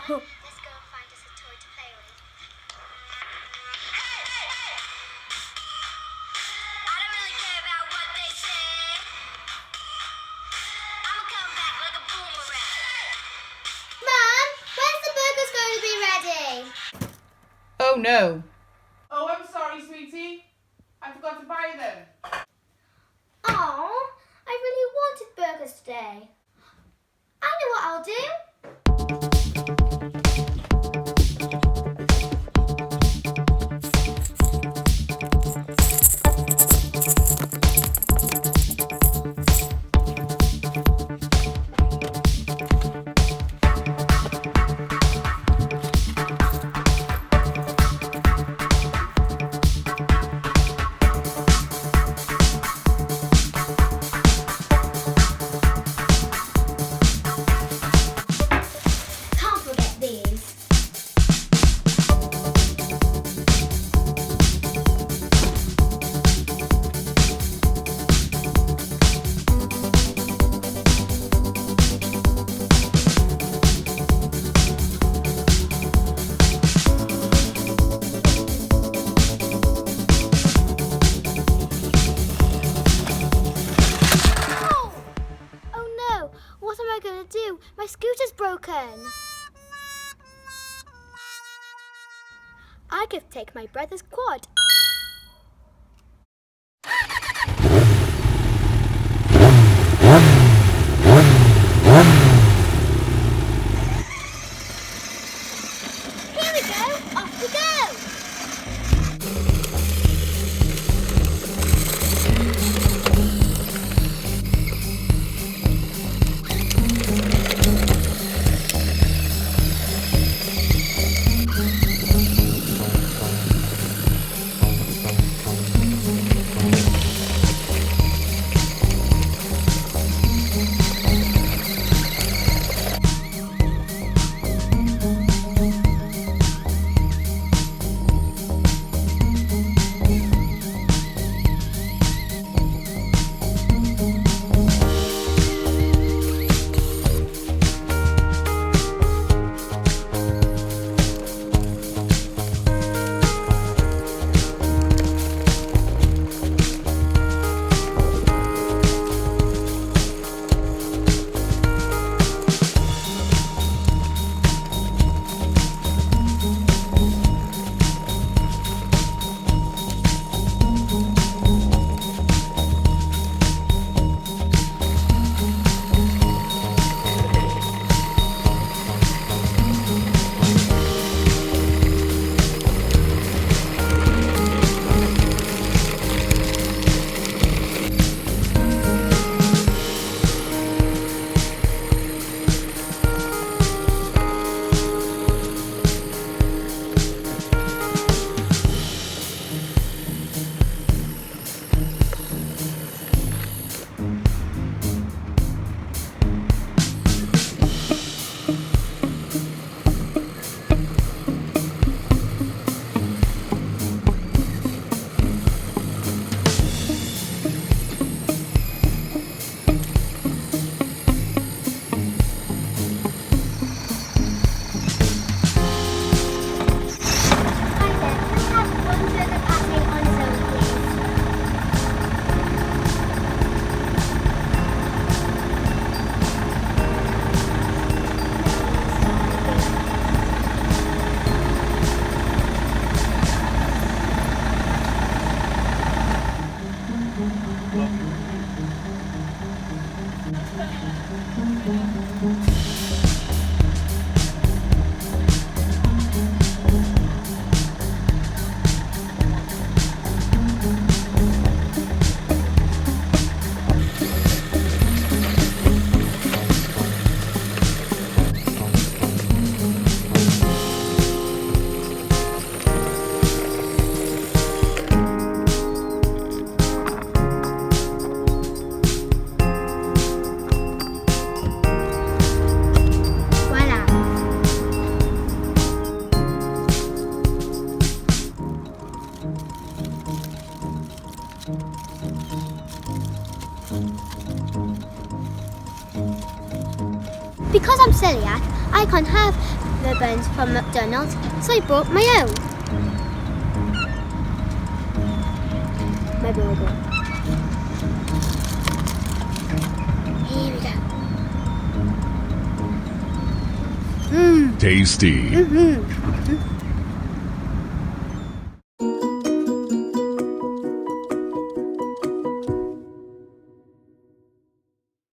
Let's go and find us a toy to play with. I don't really care about what they say. I'ma come back like a boomerang. Mum, when's the burgers going to be ready? Oh no. Oh, I'm sorry, sweetie. I forgot to buy them. Oh, I really wanted burgers today. I know what I'll do. Can't forget these. Oh no, what am I going to do? My scooter's broken. I could take my brother's quad. Here we go, off we go. Because I'm celiac, I can't have the buns from McDonald's, so I brought my own. My burger. Here we go. Tasty.